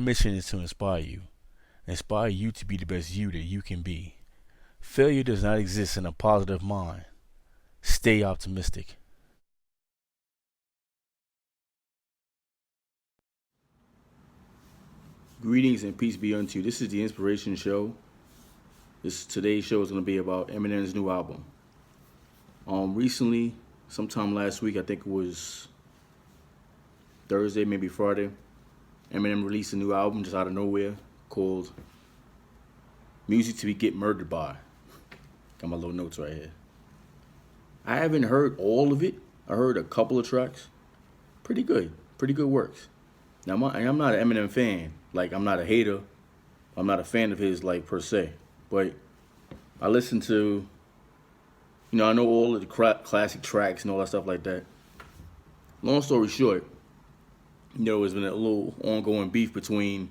mission is to inspire you to be the best you that you can be. Failure does not exist in a positive mind. Stay optimistic. Greetings and peace be unto you. This is the Inspiration Show. Today's show is going to be about Eminem's new album. Recently, sometime last week, I think it was Thursday, maybe Friday, Eminem released a new album just out of nowhere called "Music to Get Murdered By." Got my little notes right here. I haven't heard all of it. I heard a couple of tracks. Pretty good works. Now, I'm not an Eminem fan. Like, I'm not a hater. I'm not a fan of his, like, per se. But I listen to, I know all of the classic tracks and all that stuff like that. Long story short, there's been a little ongoing beef between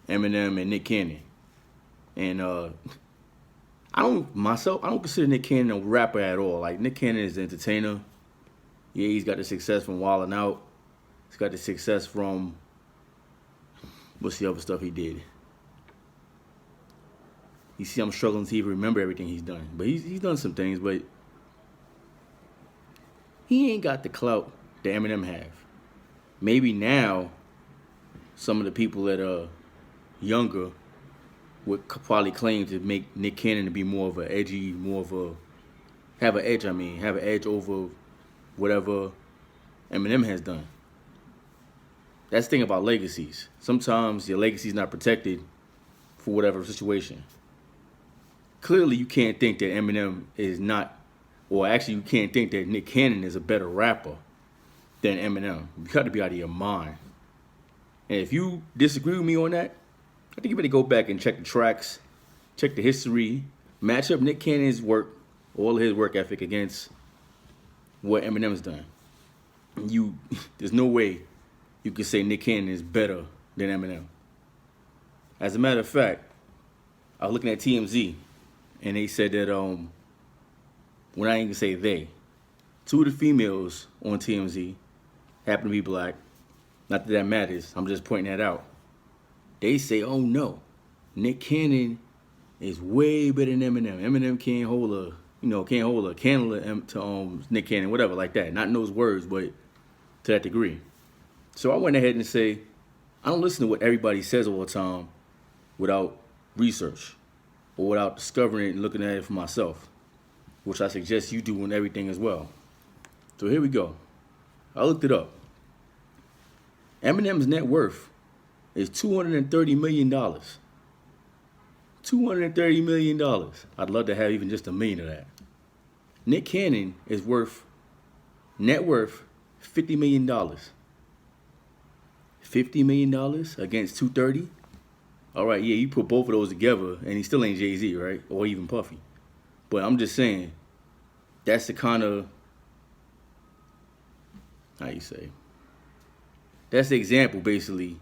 Eminem and Nick Cannon. And I don't consider Nick Cannon a rapper at all. Like, Nick Cannon is an entertainer. Yeah, he's got the success from Wildin' Out. He's got the success from, what's the other stuff he did? You see, I'm struggling to even remember everything he's done. But he's done some things, but he ain't got the clout that Eminem have. Maybe now, some of the people that are younger would probably claim to make Nick Cannon to be more of an edgy, have an edge over whatever Eminem has done. That's the thing about legacies. Sometimes your legacy's not protected for whatever situation. Clearly, you can't think that Eminem is not, or actually you can't think that Nick Cannon is a better rapper than Eminem. You got to be out of your mind. And if you disagree with me on that, I think you better go back and check the tracks, check the history, match up Nick Cannon's work, all of his work ethic against what Eminem's done. There's no way you can say Nick Cannon is better than Eminem. As a matter of fact, I was looking at TMZ, and they said that, when I ain't gonna say they, two of the females on TMZ happen to be black. Not that matters, I'm just pointing that out. They say, oh no, Nick Cannon is way better than Eminem. Eminem can't hold a candle to Nick Cannon, whatever, like that. Not in those words, but to that degree. So I went ahead and say, I don't listen to what everybody says all the time without research or without discovering it and looking at it for myself, which I suggest you do on everything as well. So here we go. I looked it up. Eminem's net worth is $230 million. $230 million. I'd love to have even just $1 million of that. Nick Cannon is net worth $50 million. $50 million against 230? All right, yeah, you put both of those together, and he still ain't Jay-Z, right? Or even Puffy. But I'm just saying, that's the kind of, that's the example, basically,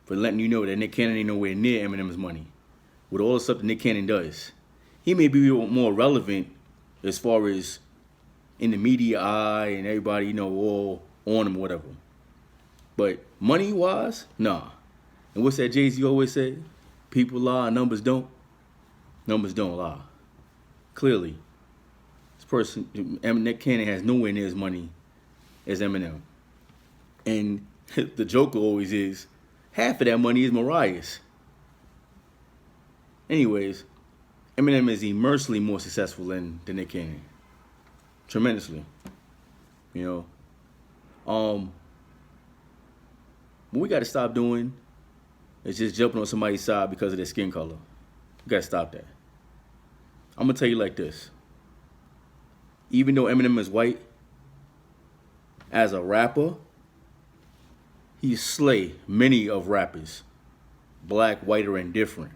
for letting you know that Nick Cannon ain't nowhere near Eminem's money. With all the stuff that Nick Cannon does. He may be more relevant as far as in the media eye and everybody, all on him or whatever. But money-wise, nah. And what's that Jay-Z always said? People lie, numbers don't. Numbers don't lie. Clearly, Nick Cannon has nowhere near as money as Eminem. And the joke always is, half of that money is Mariah's. Anyways, Eminem is immensely more successful than Nick Cannon. Tremendously. What we got to stop doing is just jumping on somebody's side because of their skin color. We got to stop that. I'm going to tell you like this. Even though Eminem is white, as a rapper, he slay many of rappers, black, white, or indifferent.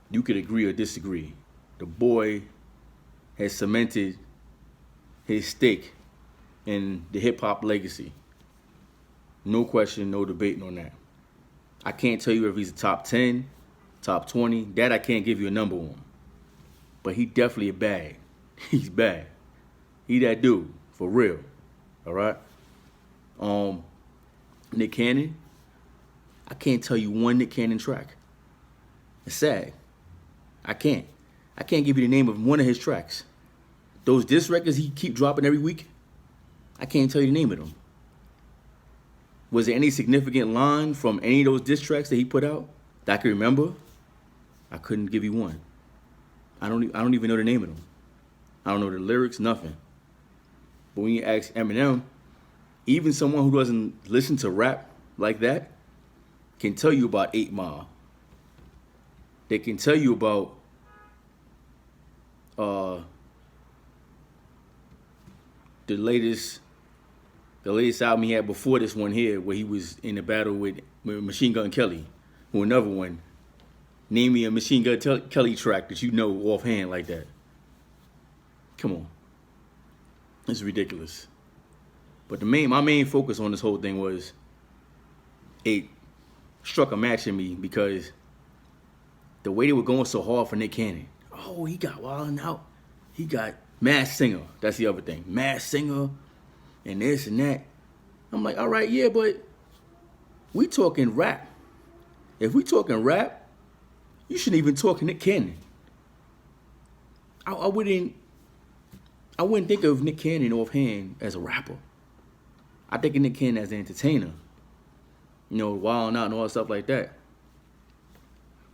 You could agree or disagree. The boy has cemented his stake in the hip-hop legacy. No question, no debating on that. I can't tell you if he's a top 10, top 20. That I can't give you a number on. But he definitely a bag. He's bad. He that dude, for real. All right? Nick Cannon, I can't tell you one Nick Cannon track. It's sad. I can't. I can't give you the name of one of his tracks. Those diss records he keep dropping every week, I can't tell you the name of them. Was there any significant line from any of those diss tracks that he put out that I can remember? I couldn't give you one. I don't even know the name of them. I don't know the lyrics, nothing. But when you ask Eminem, even someone who doesn't listen to rap like that can tell you about 8 Mile. They can tell you about the latest album he had before this one here, where he was in a battle with Machine Gun Kelly, who another one. Name me a Machine Gun Kelly track that you know offhand like that. Come on. It's ridiculous. But my main focus on this whole thing was it struck a match in me because the way they were going so hard for Nick Cannon. Oh, he got Wildin' Out. He got Masked Singer. That's the other thing. Masked Singer and this and that. I'm like, all right, yeah, but we talking rap. If we talking rap, you shouldn't even talk Nick Cannon. I wouldn't think of Nick Cannon offhand as a rapper. I think of Nick Cannon as an entertainer. You know, Wildin' Out and all that stuff like that.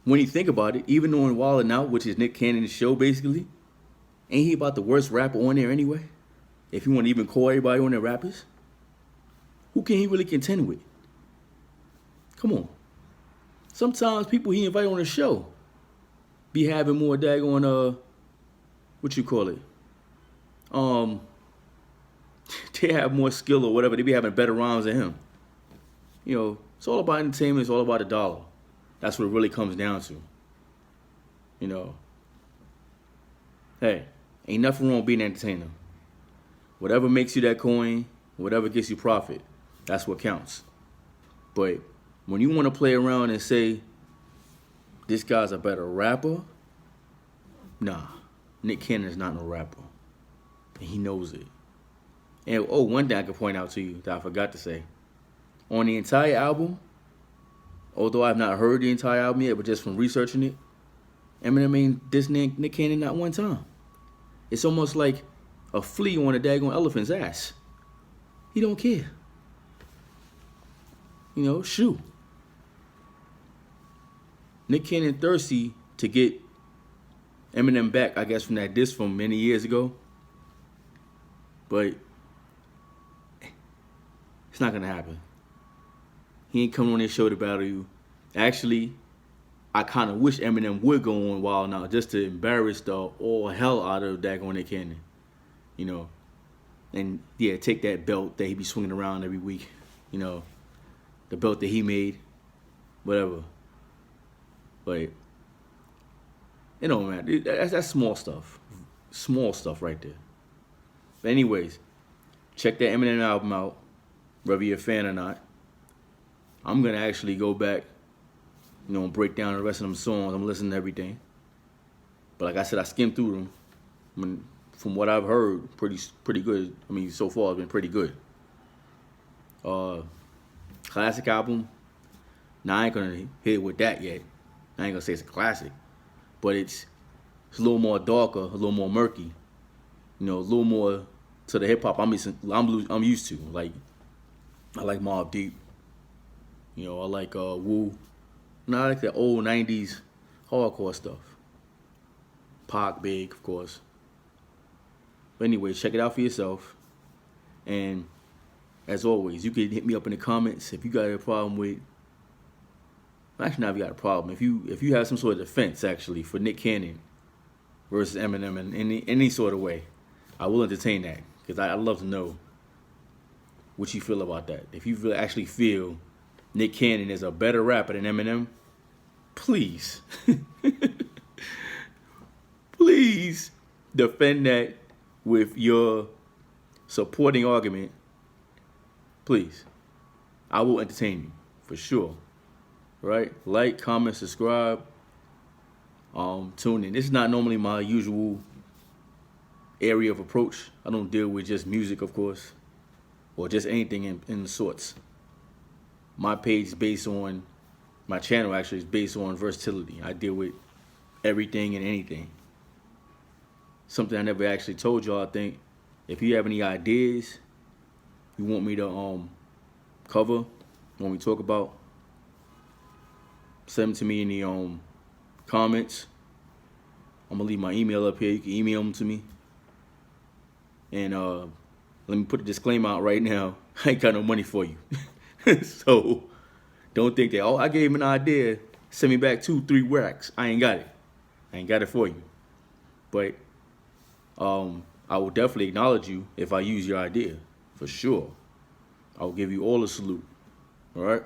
When you think about it, even on Wildin' Out, which is Nick Cannon's show basically, ain't he about the worst rapper on there anyway? If you want to even call everybody on there rappers, who can he really contend with? Come on. Sometimes people he invite on the show be having more daggone, what you call it? They have more skill or whatever. They be having better rhymes than him. You know, it's all about entertainment. It's all about the dollar. That's what it really comes down to. You know, hey, ain't nothing wrong with being an entertainer. Whatever makes you that coin, whatever gets you profit, that's what counts. But when you want to play around and say, this guy's a better rapper, nah, Nick Cannon is not no rapper. And he knows it. And one thing I can point out to you that I forgot to say. On the entire album, although I've not heard the entire album yet, but just from researching it, Eminem ain't diss Nick Cannon not one time. It's almost like a flea on a daggone elephant's ass. He don't care. You know, shoot. Nick Cannon thirsty to get Eminem back, I guess, from that diss from many years ago. But it's not going to happen. He ain't coming on this show to battle you. Actually, I kind of wish Eminem would go on Wild Now just to embarrass the all hell out of daggone Nick Cannon. You know. And, yeah, take that belt that he be swinging around every week. You know. The belt that he made. Whatever. But, you know, man, that's small stuff. Small stuff right there. But anyways, check that Eminem album out, whether you're a fan or not. I'm going to actually go back, you know, and break down the rest of them songs. I'm listening to everything. But like I said, I skimmed through them. I mean, from what I've heard, pretty good. I mean, so far it's been pretty good. Classic album. Now, I ain't going to hit it with that yet. I ain't going to say it's a classic. But it's a little more darker, a little more murky. You know, a little more to the hip hop I'm used to. Like, I like Mobb Deep. You know, I like Wu. And I like the old 90s hardcore stuff. Pac, Big, of course. But anyway, check it out for yourself. And as always, you can hit me up in the comments if you got a problem with. Actually, not if you got a problem. If you have some sort of defense, actually, for Nick Cannon versus Eminem in any sort of way, I will entertain that. Because I'd love to know what you feel about that. If you really actually feel Nick Cannon is a better rapper than Eminem, please, please defend that with your supporting argument. Please. I will entertain you, for sure. Right? Like, comment, subscribe. Tune in. This is not normally my usual area of approach. I don't deal with just music, of course, or just anything in the sorts. My page is based on My channel actually is based on versatility. I deal with everything and anything. Something I never actually told y'all. I think if you have any ideas you want me to cover, want me to talk about, send them to me in the comments. I'm gonna leave my email up here. You can email them to me. And let me put a disclaimer out right now. I ain't got no money for you. So don't think that, oh, I gave him an idea, send me back 2-3 racks. I ain't got it. I ain't got it for you. But I will definitely acknowledge you if I use your idea. For sure. I will give you all a salute. All right?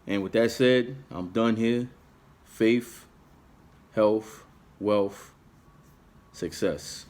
And with that said, I'm done here. Faith, health, wealth, success.